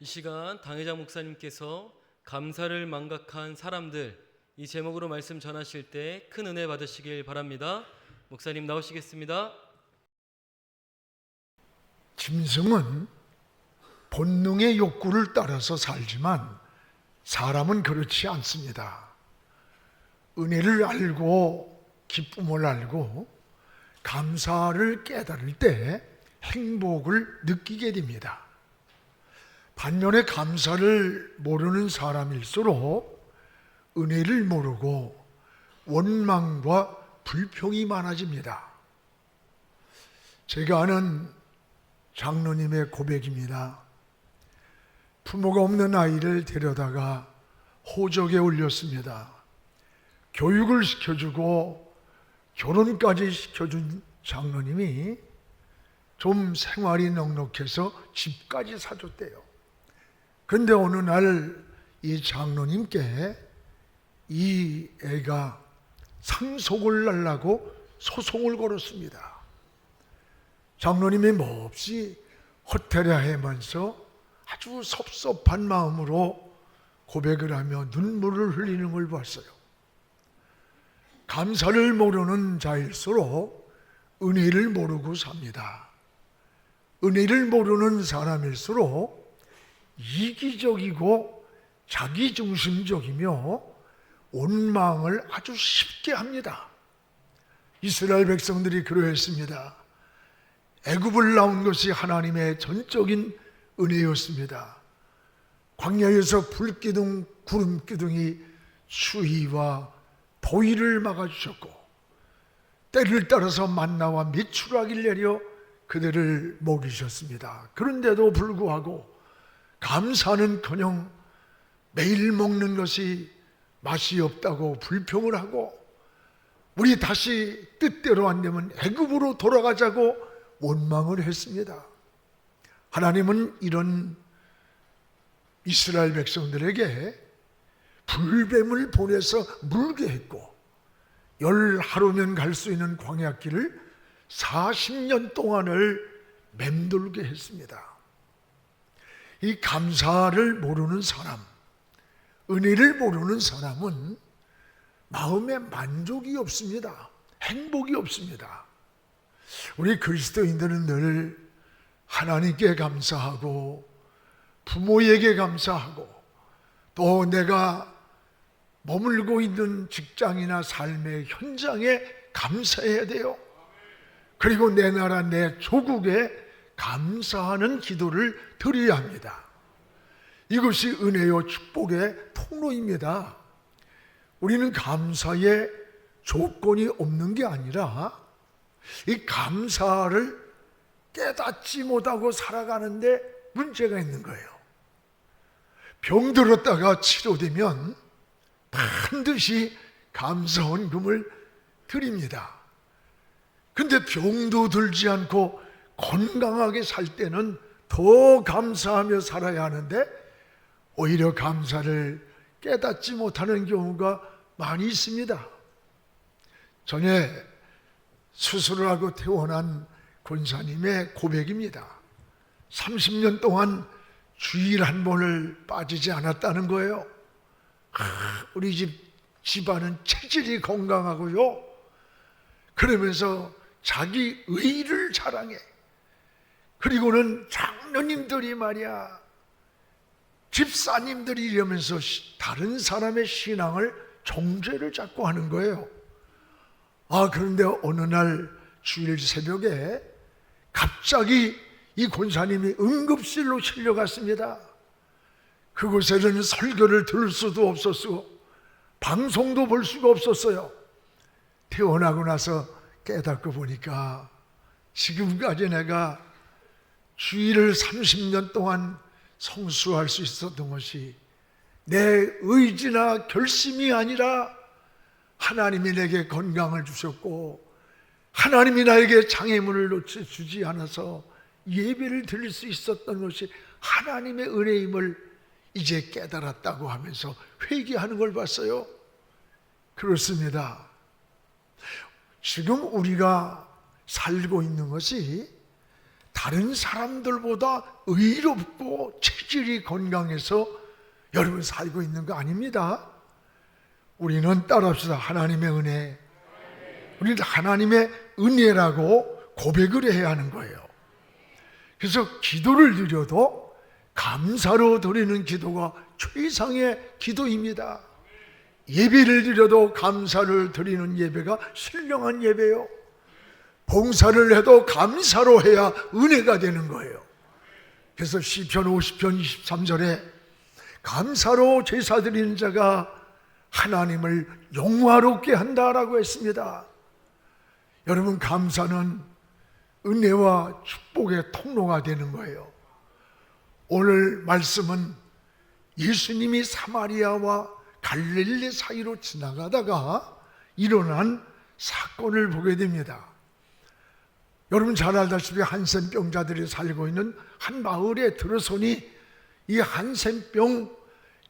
이 시간 당회장 목사님께서 감사를 망각한 사람들, 이 제목으로 말씀 전하실 때 큰 은혜 받으시길 바랍니다. 목사님 나오시겠습니다. 짐승은 본능의 욕구를 따라서 살지만 사람은 그렇지 않습니다. 은혜를 알고 기쁨을 알고 감사를 깨달을 때 행복을 느끼게 됩니다. 반면에 감사를 모르는 사람일수록 은혜를 모르고 원망과 불평이 많아집니다. 제가 아는 장로님의 고백입니다. 부모가 없는 아이를 데려다가 호적에 올렸습니다. 교육을 시켜주고 결혼까지 시켜준 장로님이 좀 생활이 넉넉해서 집까지 사줬대요. 그런데 어느 날 이 장로님께 이 애가 상속을 달라고 소송을 걸었습니다. 장로님이 몹시 허탈해하면서 아주 섭섭한 마음으로 고백을 하며 눈물을 흘리는 걸 봤어요. 감사를 모르는 자일수록 은혜를 모르고 삽니다. 은혜를 모르는 사람일수록 이기적이고 자기중심적이며 원망을 아주 쉽게 합니다. 이스라엘 백성들이 그러했습니다. 애굽을 나온 것이 하나님의 전적인 은혜였습니다. 광야에서 불기둥, 구름기둥이 추위와 더위를 막아주셨고 때를 따라서 만나와 메추라기를 내려 그들을 먹이셨습니다. 그런데도 불구하고 감사는커녕 매일 먹는 것이 맛이 없다고 불평을 하고 우리 다시 뜻대로 안 되면 애굽으로 돌아가자고 원망을 했습니다. 하나님은 이런 이스라엘 백성들에게 불뱀을 보내서 물게 했고 10하루면 갈 수 있는 광야길을 40년 동안을 맴돌게 했습니다. 이 감사를 모르는 사람, 은혜를 모르는 사람은 마음에 만족이 없습니다. 행복이 없습니다. 우리 그리스도인들은 늘 하나님께 감사하고 부모에게 감사하고 또 내가 머물고 있는 직장이나 삶의 현장에 감사해야 돼요. 그리고 내 나라 내 조국에 감사하는 기도를 드려야 합니다. 이것이 은혜요 축복의 통로입니다. 우리는 감사에 조건이 없는 게 아니라 이 감사를 깨닫지 못하고 살아가는데 문제가 있는 거예요. 병들었다가 치료되면 반드시 감사원금을 드립니다. 근데 병도 들지 않고 건강하게 살 때는 더 감사하며 살아야 하는데 오히려 감사를 깨닫지 못하는 경우가 많이 있습니다. 전에 수술을 하고 퇴원한 권사님의 고백입니다. 30년 동안 주일 한 번을 빠지지 않았다는 거예요. 우리 집안은 체질이 건강하고요. 그러면서 자기 의를 자랑해. 그리고는 장로님들이 말이야, 집사님들이 이러면서 다른 사람의 신앙을 정죄를 자꾸 하는 거예요. 그런데 어느 날 주일 새벽에 갑자기 이 권사님이 응급실로 실려갔습니다. 그곳에는 설교를 들을 수도 없었고 방송도 볼 수가 없었어요. 퇴원하고 나서 깨닫고 보니까 지금까지 내가 주일을 30년 동안 성수할 수 있었던 것이 내 의지나 결심이 아니라 하나님이 내게 건강을 주셨고 하나님이 나에게 장애물을 놓쳐주지 않아서 예배를 드릴 수 있었던 것이 하나님의 은혜임을 이제 깨달았다고 하면서 회개하는 걸 봤어요. 그렇습니다. 지금 우리가 살고 있는 것이 다른 사람들보다 의롭고 체질이 건강해서 여러분 살고 있는 거 아닙니다. 우리는 따라합시다. 하나님의 은혜. 우리는 하나님의 은혜라고 고백을 해야 하는 거예요. 그래서 기도를 드려도 감사로 드리는 기도가 최상의 기도입니다. 예배를 드려도 감사를 드리는 예배가 신령한 예배요. 봉사를 해도 감사로 해야 은혜가 되는 거예요. 그래서 시편 50편 23절에 감사로 제사 드리는 자가 하나님을 영화롭게 한다라고 했습니다. 여러분, 감사는 은혜와 축복의 통로가 되는 거예요. 오늘 말씀은 예수님이 사마리아와 갈릴리 사이로 지나가다가 일어난 사건을 보게 됩니다. 여러분 잘 알다시피 한센병자들이 살고 있는 한 마을에 들어서니 이 한센병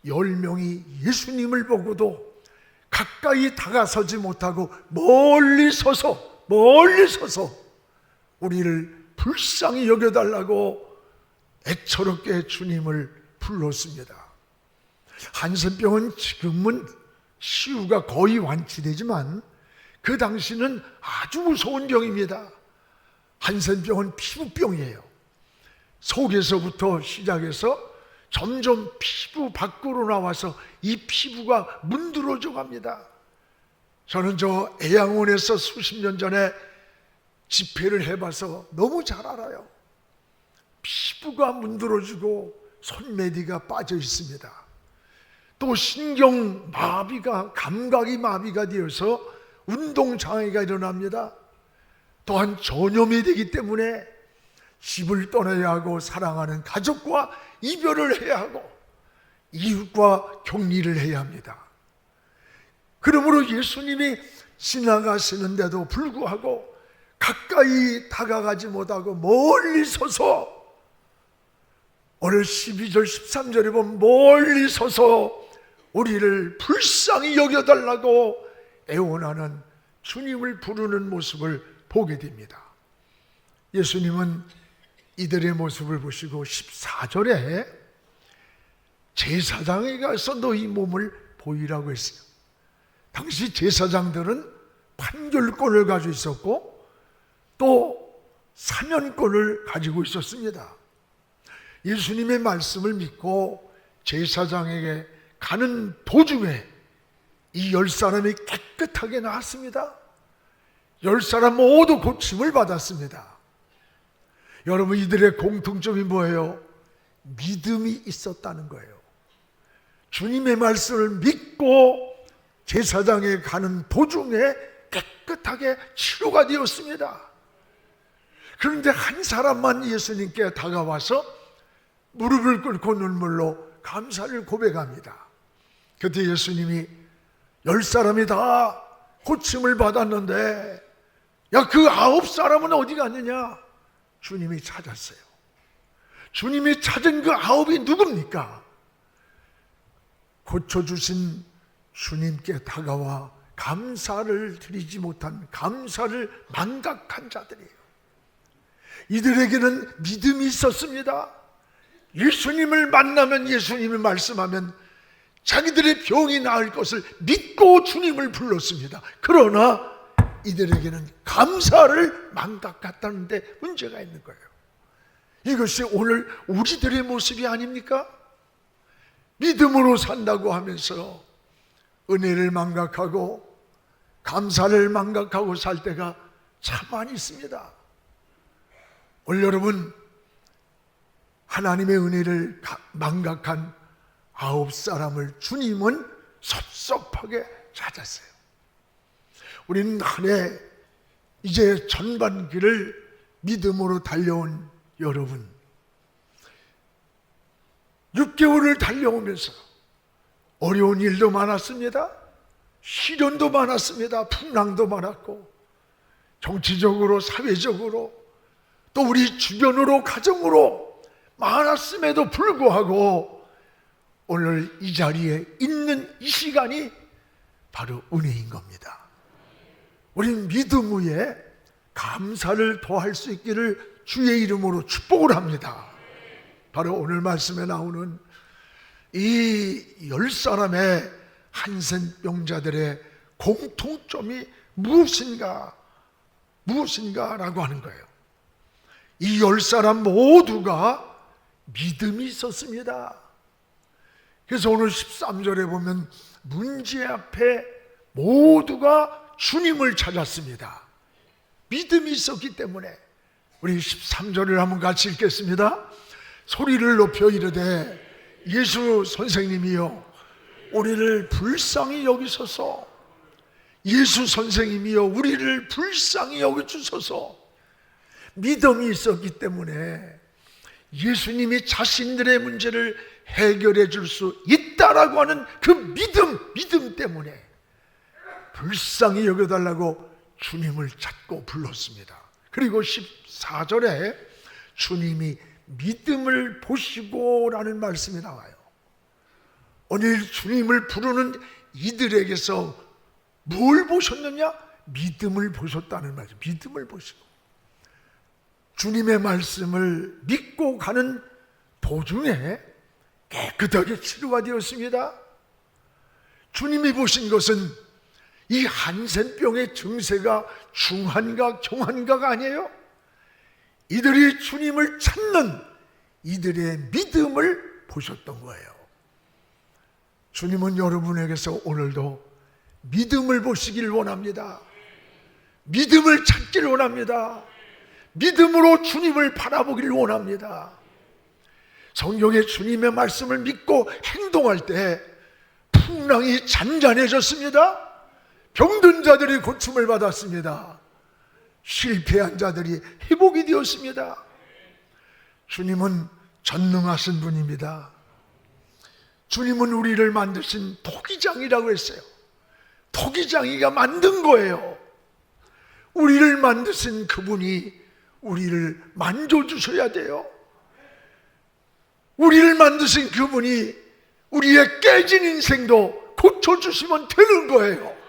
10명이 예수님을 보고도 가까이 다가서지 못하고 멀리 서서 우리를 불쌍히 여겨달라고 애처롭게 주님을 불렀습니다. 한센병은 지금은 시후가 거의 완치되지만 그 당시는 아주 무서운 병입니다. 한센병은 피부병이에요. 속에서부터 시작해서 점점 피부 밖으로 나와서 이 피부가 문드러져 갑니다. 저는 저 애양원에서 수십 년 전에 집회를 해봐서 너무 잘 알아요. 피부가 문드러지고 손매디가 빠져 있습니다. 또 신경 마비가, 감각이 마비가 되어서 운동 장애가 일어납니다. 또한 전염이 되기 때문에 집을 떠나야 하고 사랑하는 가족과 이별을 해야 하고 이웃과 격리를 해야 합니다. 그러므로 예수님이 지나가시는데도 불구하고 가까이 다가가지 못하고 멀리 서서, 오늘 12절 13절에 보면 멀리 서서 우리를 불쌍히 여겨달라고 애원하는 주님을 부르는 모습을 보게 됩니다. 예수님은 이들의 모습을 보시고 14절에 제사장에 가서 너희 몸을 보이라고 했어요. 당시 제사장들은 판결권을 가지고 있었고 또 사면권을 가지고 있었습니다. 예수님의 말씀을 믿고 제사장에게 가는 도중에 이 10사람이 깨끗하게 나았습니다. 10사람 모두 고침을 받았습니다. 여러분, 이들의 공통점이 뭐예요? 믿음이 있었다는 거예요. 주님의 말씀을 믿고 제사장에 가는 도중에 깨끗하게 치료가 되었습니다. 그런데 한 사람만 예수님께 다가와서 무릎을 꿇고 눈물로 감사를 고백합니다. 그때 예수님이 10사람이 다 고침을 받았는데 야, 그 9사람은 어디 갔느냐? 주님이 찾았어요. 주님이 찾은 그 9이 누굽니까? 고쳐주신 주님께 다가와 감사를 드리지 못한, 감사를 망각한 자들이에요. 이들에게는 믿음이 있었습니다. 예수님을 만나면, 예수님이 말씀하면 자기들의 병이 나을 것을 믿고 주님을 불렀습니다. 그러나 이들에게는 감사를 망각했다는데 문제가 있는 거예요. 이것이 오늘 우리들의 모습이 아닙니까? 믿음으로 산다고 하면서 은혜를 망각하고 감사를 망각하고 살 때가 참 많이 있습니다. 오늘 여러분, 하나님의 은혜를 망각한 9사람을 주님은 섭섭하게 찾았어요. 우리는 한 해 이제 전반기를 믿음으로 달려온 여러분, 6개월을 달려오면서 어려운 일도 많았습니다. 시련도 많았습니다. 풍랑도 많았고, 정치적으로, 사회적으로, 또 우리 주변으로, 가정으로 많았음에도 불구하고 오늘 이 자리에 있는 이 시간이 바로 은혜인 겁니다. 우리는 믿음 위에 감사를 더할 수 있기를 주의 이름으로 축복을 합니다. 바로 오늘 말씀에 나오는 이 10사람의 한센병자들의 공통점이 무엇인가라고 하는 거예요. 이 10사람 모두가 믿음이 있었습니다. 그래서 오늘 13절에 보면 문제 앞에 모두가 주님을 찾았습니다. 믿음이 있었기 때문에. 우리 13절을 한번 같이 읽겠습니다. 소리를 높여 이르되 예수 선생님이여 우리를 불쌍히 여기소서. 예수 선생님이여 우리를 불쌍히 여기주소서. 믿음이 있었기 때문에 예수님이 자신들의 문제를 해결해 줄 수 있다라고 하는 그 믿음 때문에 불쌍히 여겨달라고 주님을 찾고 불렀습니다. 그리고 14절에 주님이 믿음을 보시고 라는 말씀이 나와요. 오늘 주님을 부르는 이들에게서 뭘 보셨느냐? 믿음을 보셨다는 말이죠. 믿음을 보시고 주님의 말씀을 믿고 가는 도중에 깨끗하게 치료가 되었습니다. 주님이 보신 것은 이 한센병의 증세가 중한가 경한가가 아니에요. 이들이 주님을 찾는 이들의 믿음을 보셨던 거예요. 주님은 여러분에게서 오늘도 믿음을 보시길 원합니다. 믿음을 찾기를 원합니다. 믿음으로 주님을 바라보기를 원합니다. 성경의 주님의 말씀을 믿고 행동할 때 풍랑이 잔잔해졌습니다. 병든 자들이 고침을 받았습니다. 실패한 자들이 회복이 되었습니다. 주님은 전능하신 분입니다. 주님은 우리를 만드신 토기장이라고 했어요. 토기장이가 만든 거예요. 우리를 만드신 그분이 우리를 만져주셔야 돼요. 우리를 만드신 그분이 우리의 깨진 인생도 고쳐주시면 되는 거예요.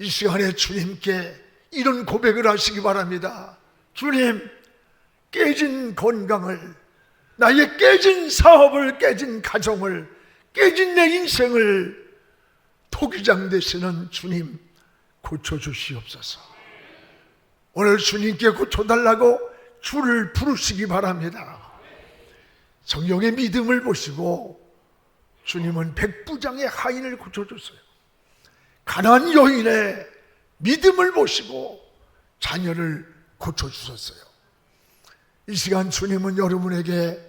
이 시간에 주님께 이런 고백을 하시기 바랍니다. 주님, 깨진 건강을, 나의 깨진 사업을, 깨진 가정을, 깨진 내 인생을 토기장 되시는 주님 고쳐주시옵소서. 오늘 주님께 고쳐달라고 주를 부르시기 바랍니다. 성령의 믿음을 보시고 주님은 백부장의 하인을 고쳐줬어요. 가난한 여인의 믿음을 보시고 자녀를 고쳐주셨어요. 이 시간 주님은 여러분에게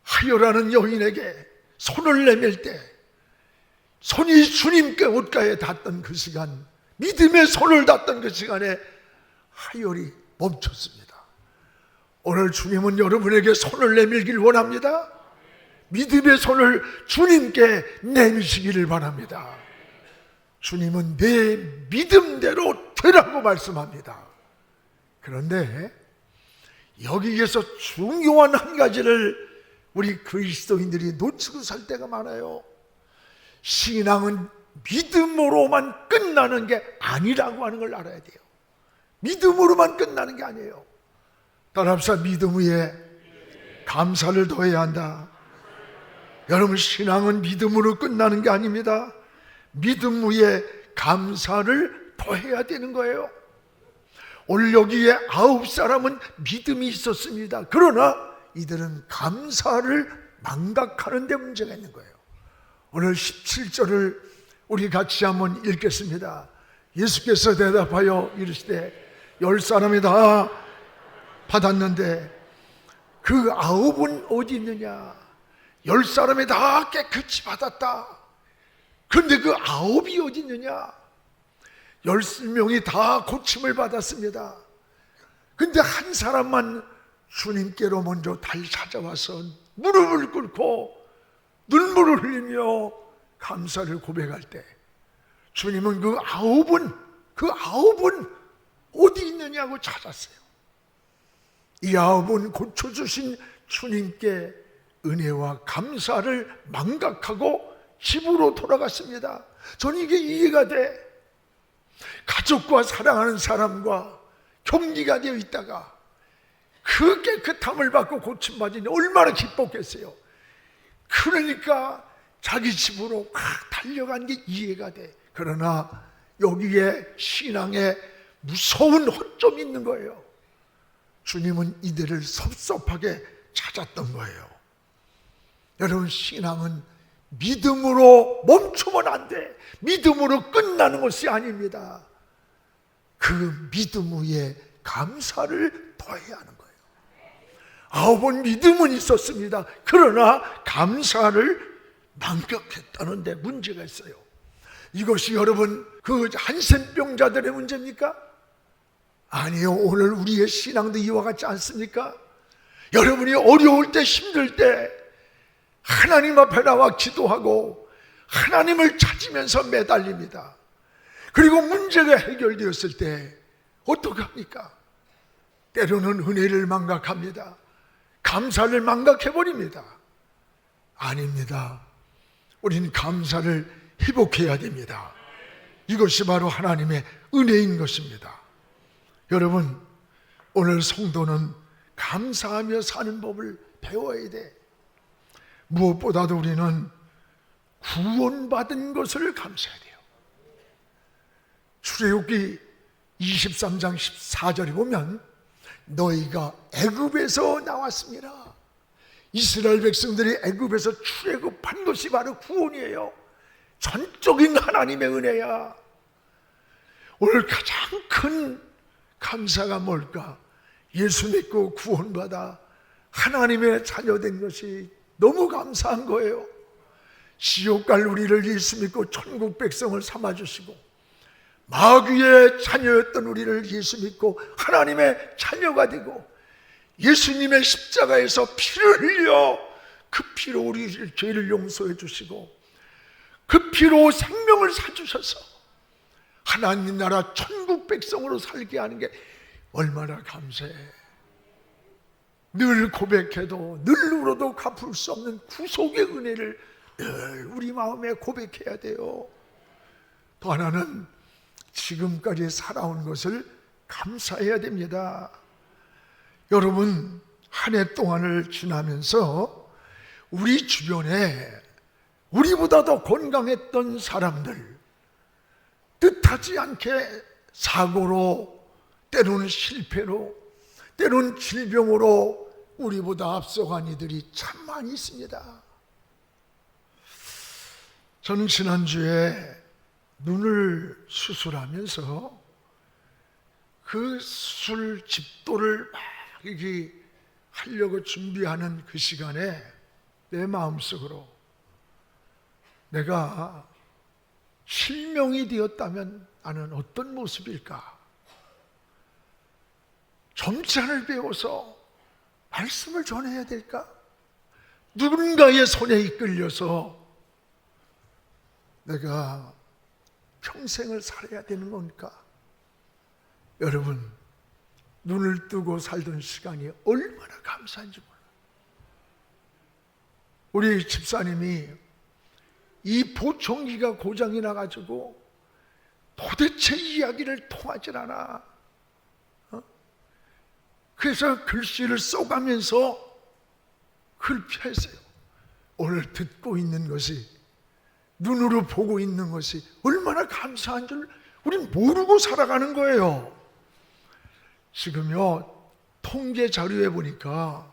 하여라는 여인에게 손을 내밀 때 손이 주님께 옷가에 닿던 그 시간, 믿음의 손을 닿던 그 시간에 하혈이 멈췄습니다. 오늘 주님은 여러분에게 손을 내밀길 원합니다. 믿음의 손을 주님께 내미시기를 바랍니다. 주님은 내 믿음대로 되라고 말씀합니다. 그런데 여기에서 중요한 한 가지를 우리 그리스도인들이 놓치고 살 때가 많아요. 신앙은 믿음으로만 끝나는 게 아니라고 하는 걸 알아야 돼요. 믿음으로만 끝나는 게 아니에요. 따라합시다. 믿음 위에 감사를 더해야 한다. 여러분, 신앙은 믿음으로 끝나는 게 아닙니다. 믿음 위에 감사를 더해야 되는 거예요. 오늘 여기에 9사람은 믿음이 있었습니다. 그러나 이들은 감사를 망각하는 데 문제가 있는 거예요. 오늘 17절을 우리 같이 한번 읽겠습니다. 예수께서 대답하여 이르시되 10사람이 다 받았는데 그 9은 어디 있느냐? 10사람이 다 깨끗이 받았다. 그런데 그 9이 어디 있느냐? 10명이 다 고침을 받았습니다. 근데 한 사람만 주님께로 먼저 달리 찾아와서 무릎을 꿇고 눈물을 흘리며 감사를 고백할 때 주님은 그 9은 어디 있느냐고 찾았어요. 이 9은 고쳐주신 주님께 은혜와 감사를 망각하고 집으로 돌아갔습니다. 저는 이게 이해가 돼. 가족과 사랑하는 사람과 격리가 되어 있다가 그 깨끗함을 받고 고침받으니 얼마나 기뻤겠어요. 그러니까 자기 집으로 막 달려간 게 이해가 돼. 그러나 여기에 신앙에 무서운 허점이 있는 거예요. 주님은 이들을 섭섭하게 찾았던 거예요. 여러분, 신앙은 믿음으로 멈추면 안 돼. 믿음으로 끝나는 것이 아닙니다. 그 믿음 위에 감사를 더해야 하는 거예요. 아홉은 믿음은 있었습니다. 그러나 감사를 망각했다는데 문제가 있어요. 이것이 여러분 그 한센병자들의 문제입니까? 아니요. 오늘 우리의 신앙도 이와 같지 않습니까? 여러분이 어려울 때, 힘들 때 하나님 앞에 나와 기도하고 하나님을 찾으면서 매달립니다. 그리고 문제가 해결되었을 때 어떻게 합니까? 때로는 은혜를 망각합니다. 감사를 망각해버립니다. 아닙니다. 우리는 감사를 회복해야 됩니다. 이것이 바로 하나님의 은혜인 것입니다. 여러분, 오늘 성도는 감사하며 사는 법을 배워야 돼. 무엇보다도 우리는 구원받은 것을 감사해야 돼요. 출애굽기 23장 14절에 보면 너희가 애굽에서 나왔습니다. 이스라엘 백성들이 애굽에서 출애굽한 것이 바로 구원이에요. 전적인 하나님의 은혜야. 오늘 가장 큰 감사가 뭘까? 예수 믿고 구원받아 하나님의 자녀된 것이 너무 감사한 거예요. 지옥 갈 우리를 예수 믿고 천국 백성을 삼아주시고, 마귀의 자녀였던 우리를 예수 믿고 하나님의 자녀가 되고, 예수님의 십자가에서 피를 흘려 그 피로 우리 죄를 용서해 주시고, 그 피로 생명을 사주셔서 하나님 나라 천국 백성으로 살게 하는 게 얼마나 감사해. 늘 고백해도 늘 울어도 갚을 수 없는 구속의 은혜를 늘 우리 마음에 고백해야 돼요. 또 하나는 지금까지 살아온 것을 감사해야 됩니다. 여러분, 한 해 동안을 지나면서 우리 주변에 우리보다 더 건강했던 사람들, 뜻하지 않게 사고로, 때로는 실패로, 때로는 질병으로 우리보다 앞서간 이들이 참 많이 있습니다. 저는 지난주에 눈을 수술하면서 그 수술 집도를 막 이렇게 하려고 준비하는 그 시간에 내 마음속으로 내가 실명이 되었다면 나는 어떤 모습일까? 점찬을 배워서 말씀을 전해야 될까? 누군가의 손에 이끌려서 내가 평생을 살아야 되는 건가? 여러분, 눈을 뜨고 살던 시간이 얼마나 감사한지 몰라요. 우리 집사님이 이 보청기가 고장이 나가지고 도대체 이야기를 통하질 않아. 그래서 글씨를 써가면서 글 펴했어요. 오늘 듣고 있는 것이, 눈으로 보고 있는 것이 얼마나 감사한 줄 우린 모르고 살아가는 거예요. 지금요, 통계 자료에 보니까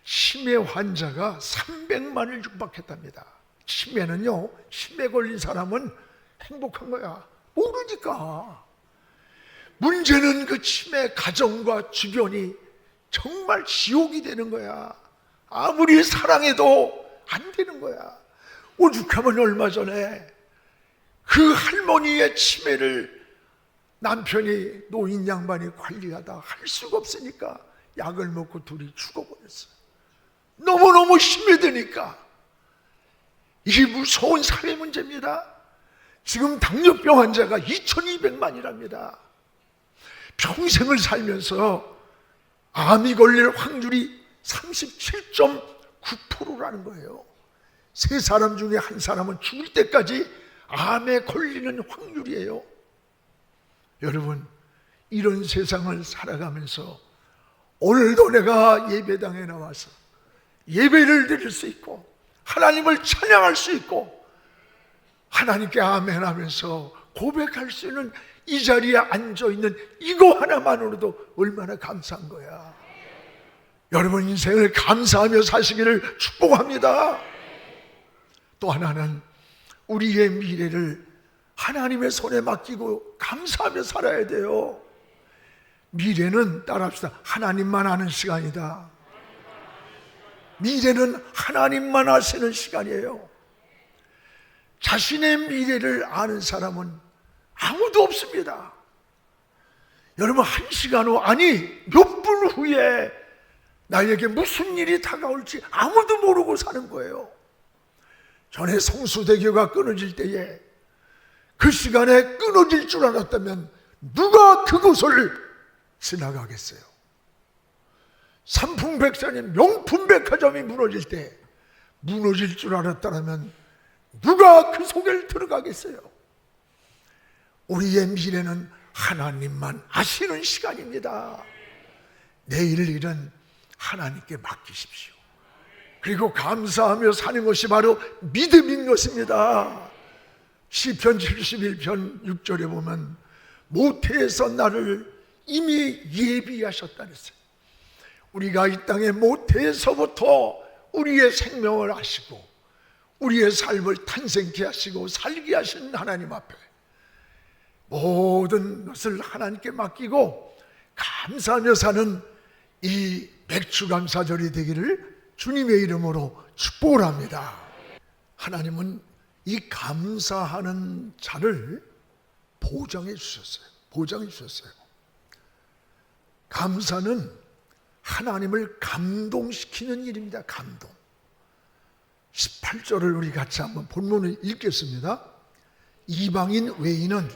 치매 환자가 300만을 육박했답니다. 치매는요, 치매 걸린 사람은 행복한 거야. 모르니까. 문제는 그 치매 가정과 주변이 정말 지옥이 되는 거야. 아무리 사랑해도 안 되는 거야. 오죽하면 얼마 전에 그 할머니의 치매를 남편이, 노인 양반이 관리하다 할 수가 없으니까 약을 먹고 둘이 죽어버렸어요. 너무너무 힘이 드니까. 이게 무서운 사회 문제입니다. 지금 당뇨병 환자가 2200만이랍니다. 평생을 살면서 암이 걸릴 확률이 37.9%라는 거예요. 3사람 중에 1사람은 죽을 때까지 암에 걸리는 확률이에요. 여러분, 이런 세상을 살아가면서 오늘도 내가 예배당에 나와서 예배를 드릴 수 있고 하나님을 찬양할 수 있고 하나님께 아멘 하면서 고백할 수 있는 이 자리에 앉아있는 이거 하나만으로도 얼마나 감사한 거야. 여러분 인생을 감사하며 사시기를 축복합니다. 또 하나는 우리의 미래를 하나님의 손에 맡기고 감사하며 살아야 돼요. 미래는 따라합시다. 하나님만 아는 시간이다. 미래는 하나님만 아시는 시간이에요. 자신의 미래를 아는 사람은 아무도 없습니다. 여러분 한 시간 후 아니 몇 분 후에 나에게 무슨 일이 다가올지 아무도 모르고 사는 거예요. 전에 성수대교가 끊어질 때에 그 시간에 끊어질 줄 알았다면 누가 그곳을 지나가겠어요? 삼풍백산의 명품 백화점이 무너질 때 무너질 줄 알았다면 누가 그 속에 들어가겠어요? 우리의 미래는 하나님만 아시는 시간입니다. 내일 일은 하나님께 맡기십시오. 그리고 감사하며 사는 것이 바로 믿음인 것입니다. 시편 71편 6절에 보면 모태에서 나를 이미 예비하셨다 그랬어요. 우리가 이 땅에 모태에서부터 우리의 생명을 하시고 우리의 삶을 탄생케 하시고 살게 하신 하나님 앞에 모든 것을 하나님께 맡기고 감사하며 사는 이 맥주감사절이 되기를 주님의 이름으로 축복을 합니다. 하나님은 이 감사하는 자를 보장해 주셨어요. 보장해 주셨어요. 감사는 하나님을 감동시키는 일입니다. 감동. 18절을 우리 같이 한번 본문을 읽겠습니다. 이방인 외인은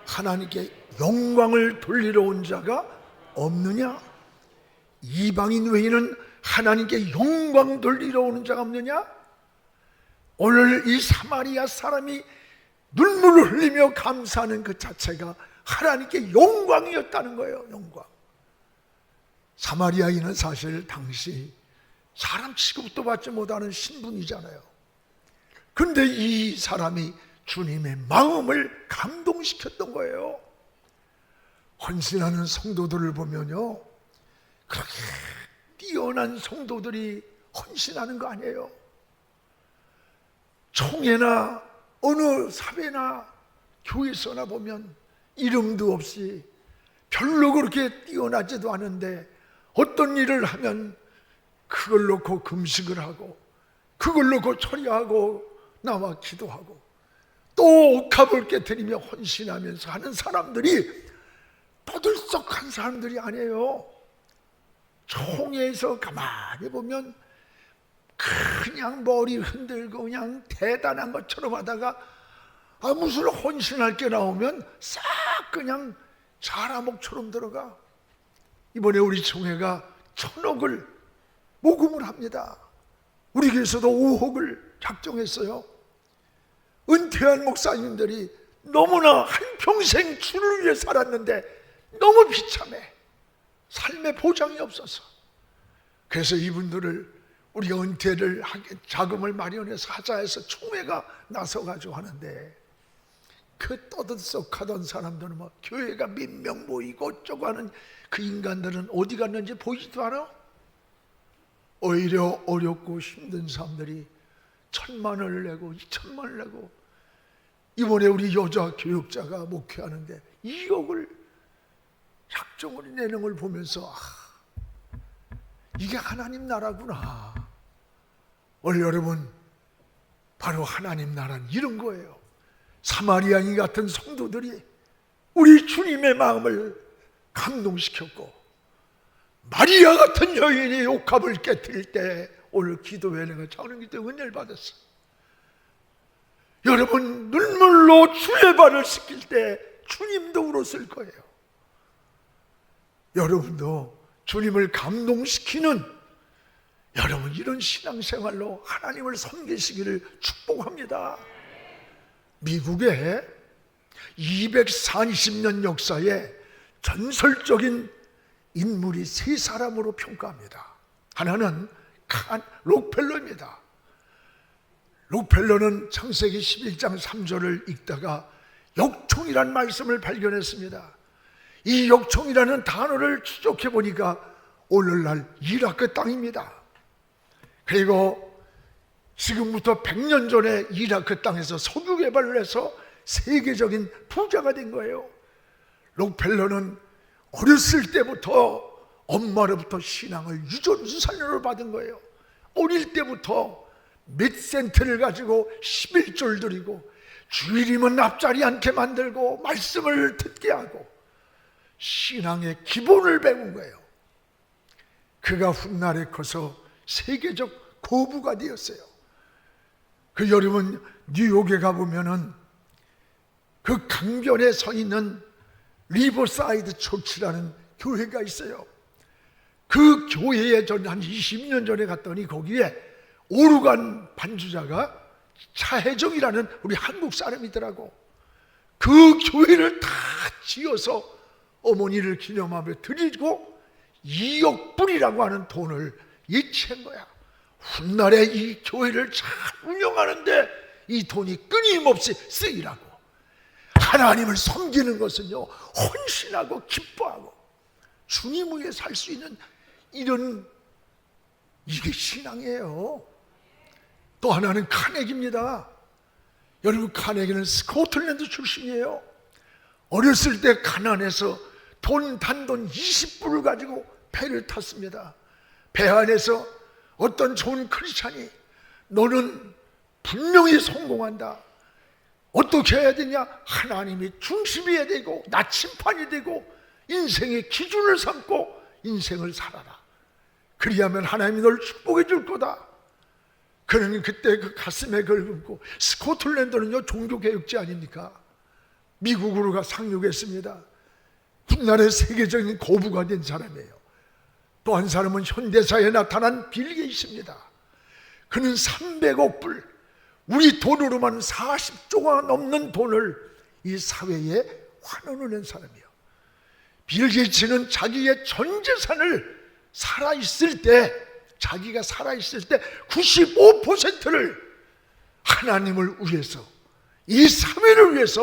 하나님께 영광을 돌리러 온 자가 없느냐? 이방인 외에는 하나님께 영광 돌리러 오는 자가 없느냐? 오늘 이 사마리아 사람이 눈물을 흘리며 감사하는 그 자체가 하나님께 영광이었다는 거예요. 영광. 사마리아인은 사실 당시 사람 취급도 받지 못하는 신분이잖아요. 그런데 이 사람이 주님의 마음을 감동시켰던 거예요. 헌신하는 성도들을 보면요, 그렇게 뛰어난 성도들이 헌신하는 거 아니에요. 총회나 어느 사회나 교회서나 보면 이름도 없이 별로 그렇게 뛰어나지도 않은데 어떤 일을 하면 그걸 놓고 금식을 하고 그걸 놓고 처리하고 나와 기도하고 또 옥합을 깨뜨리며 헌신하면서 하는 사람들이 떠들썩한 사람들이 아니에요. 총회에서 가만히 보면 그냥 머리 흔들고 그냥 대단한 것처럼 하다가 무슨 헌신할 게 나오면 싹 그냥 자라목처럼 들어가. 이번에 우리 총회가 1,000억을 모금을 합니다. 우리 교회에서도 5억을 작정했어요. 은퇴한 목사님들이 너무나 한평생 주를 위해 살았는데 너무 비참해. 삶의 보장이 없어서. 그래서 이분들을 우리가 은퇴를 하게 자금을 마련해서 하자 해서 총회가 나서가지고 하는데 그 떠들썩하던 사람들은 뭐 교회가 몇 명 모이고 어쩌고 하는 그 인간들은 어디 갔는지 보이지도 않아. 오히려 어렵고 힘든 사람들이 1,000만원을 내고 2,000만원을 내고 이번에 우리 여자 교육자가 목회하는데 2억을 작정을 내는 걸 보면서 이게 하나님 나라구나. 오늘 여러분 바로 하나님 나라는 이런 거예요. 사마리아인 같은 성도들이 우리 주님의 마음을 감동시켰고 마리아 같은 여인이 옥합을 깨뜨릴 때 오늘 기도회 내가 작은 기도에 은혜를 받았어. 여러분 눈물로 주의 발을 씻길 때 주님도 울었을 거예요. 여러분도 주님을 감동시키는 여러분 이런 신앙생활로 하나님을 섬기시기를 축복합니다. 미국의 240년 역사에 전설적인 인물이 세 사람으로 평가합니다. 하나는 록펠러입니다. 록펠러는 창세기 11장 3절을 읽다가 역총이라는 말씀을 발견했습니다. 이 역총이라는 단어를 추적해 보니까 오늘날 이라크 땅입니다. 그리고 지금부터 100년 전에 이라크 땅에서 석유 개발을 해서 세계적인 부자가 된 거예요. 록펠러는 어렸을 때부터 엄마로부터 신앙을 유전수산으로 받은 거예요. 어릴 때부터 몇 센트를 가지고 11조를 드리고 주일이면 앞자리 앉게 만들고 말씀을 듣게 하고 신앙의 기본을 배운 거예요. 그가 훗날에 커서 세계적 고부가 되었어요. 그 여러분 뉴욕에 가보면은 그 강변에 서 있는 리버사이드 처치라는 교회가 있어요. 그 교회에 전 한 20년 전에 갔더니 거기에 오르간 반주자가 차혜정이라는 우리 한국 사람이더라고. 그 교회를 다 지어서 어머니를 기념하며 드리고 2억 불이라고 하는 돈을 예치한 거야. 훗날에 이 교회를 잘 운영하는데 이 돈이 끊임없이 쓰이라고. 하나님을 섬기는 것은요, 헌신하고 기뻐하고 주님 위해 살 수 있는 이게 신앙이에요. 또 하나는 카네기입니다. 여러분, 카네기는 스코틀랜드 출신이에요. 어렸을 때 가난해서 단돈 20불을 가지고 배를 탔습니다. 배 안에서 어떤 좋은 크리스찬이 너는 분명히 성공한다. 어떻게 해야 되냐? 하나님이 중심이어야 되고 나침판이 되고 인생의 기준을 삼고 인생을 살아라. 그리하면 하나님이 널 축복해 줄 거다. 그는 그때 그 가슴에 걸고, 스코틀랜드는요 종교개혁지 아닙니까? 미국으로 가 상륙했습니다. 훗날의 세계적인 고부가 된 사람이에요. 또 한 사람은 현대사에 나타난 빌 게이츠입니다. 그는 300억 불, 우리 돈으로만 40조가 넘는 돈을 이 사회에 환원을 한 사람이에요. 빌 게이츠는 자기의 전 재산을 자기가 살아있을 때 95%를 하나님을 위해서, 이 사회를 위해서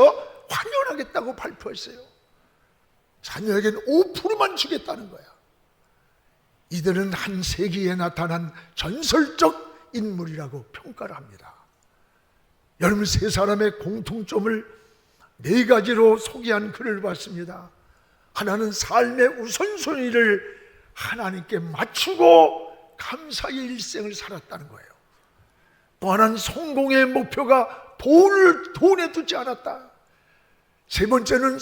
환원하겠다고 발표했어요. 자녀에게는 5%만 주겠다는 거야. 이들은 한 세기에 나타난 전설적 인물이라고 평가를 합니다. 여러분, 세 사람의 공통점을 4가지로 소개한 글을 봤습니다. 하나는 삶의 우선순위를 하나님께 맞추고 감사의 일생을 살았다는 거예요. 또 하나는 성공의 목표가 돈에 두지 않았다. 세 번째는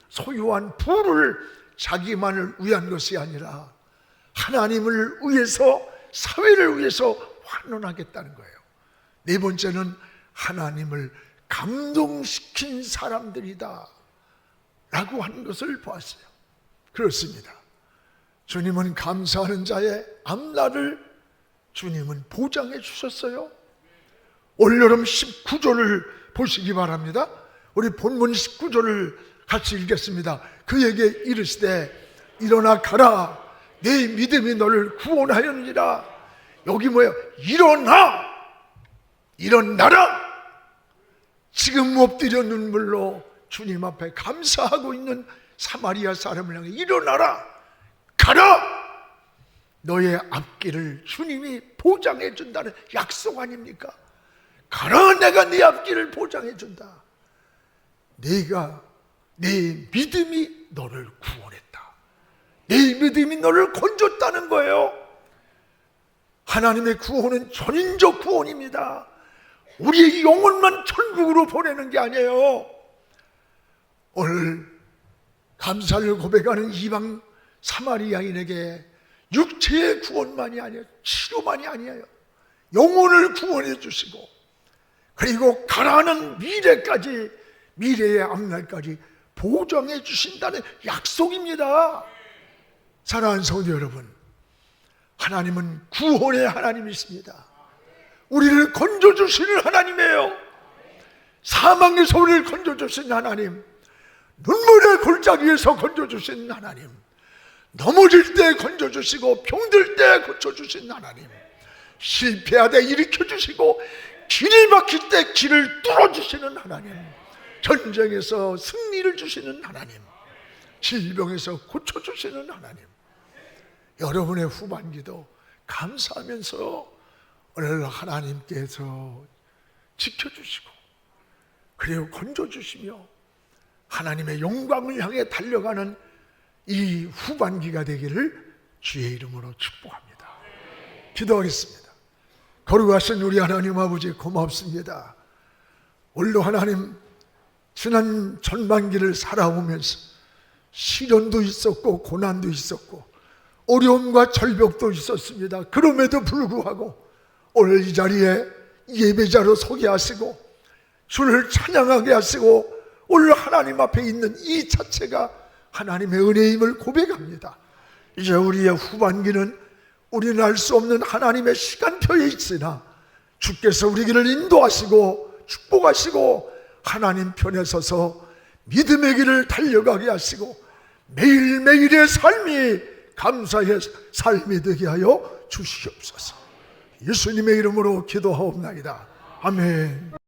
소유한 부를 자기만을 위한 것이 아니라 하나님을 위해서, 사회를 위해서 환원하겠다는 거예요. 네 번째는 하나님을 감동시킨 사람들이다 라고 하는 것을 보았어요. 그렇습니다. 주님은 감사하는 자의 앞날을 주님은 보장해 주셨어요. 올여름 19절을 보시기 바랍니다. 우리 본문 19절을 같이 읽겠습니다. 그에게 이르시되 일어나 가라, 내 믿음이 너를 구원하였느니라. 여기 뭐예요? 일어나라. 지금 엎드려 눈물로 주님 앞에 감사하고 있는 사마리아 사람을 향해 일어나라, 가라. 너의 앞길을 주님이 보장해 준다는 약속 아닙니까? 가라, 내가 네 앞길을 보장해 준다. 내 믿음이 너를 구원했다. 내 믿음이 너를 건졌다는 거예요. 하나님의 구원은 전인적 구원입니다. 우리의 영혼만 천국으로 보내는 게 아니에요. 오늘 감사를 고백하는 이방 사마리아인에게 육체의 구원만이 아니에요, 치료만이 아니에요, 영혼을 구원해 주시고, 그리고 가라는 미래의 앞날까지 보장해 주신다는 약속입니다. 사랑하는 성도 여러분, 하나님은 구원의 하나님이십니다. 우리를 건져주시는 하나님이에요. 사망에서 우리를 건져주신 하나님, 눈물의 골짜기에서 건져주신 하나님, 넘어질 때 건져주시고 병들 때 고쳐주신 하나님, 실패하되 일으켜주시고 길이 막힐 때 길을 뚫어주시는 하나님, 전쟁에서 승리를 주시는 하나님, 질병에서 고쳐주시는 하나님, 여러분의 후반기도 감사하면서 오늘 하나님께서 지켜주시고 그리고 건져주시며 하나님의 영광을 향해 달려가는 이 후반기가 되기를 주의 이름으로 축복합니다. 기도하겠습니다. 거룩하신 우리 하나님 아버지, 고맙습니다. 오늘도 하나님, 지난 전반기를 살아오면서 시련도 있었고 고난도 있었고 어려움과 절벽도 있었습니다. 그럼에도 불구하고 오늘 이 자리에 예배자로 서게 하시고 주를 찬양하게 하시고 오늘 하나님 앞에 있는 이 자체가 하나님의 은혜임을 고백합니다. 이제 우리의 후반기는 우리는 알 수 없는 하나님의 시간표에 있으나 주께서 우리 길을 인도하시고 축복하시고 하나님 편에 서서 믿음의 길을 달려가게 하시고 매일매일의 삶이 감사의 삶이 되게 하여 주시옵소서. 예수님의 이름으로 기도하옵나이다. 아멘.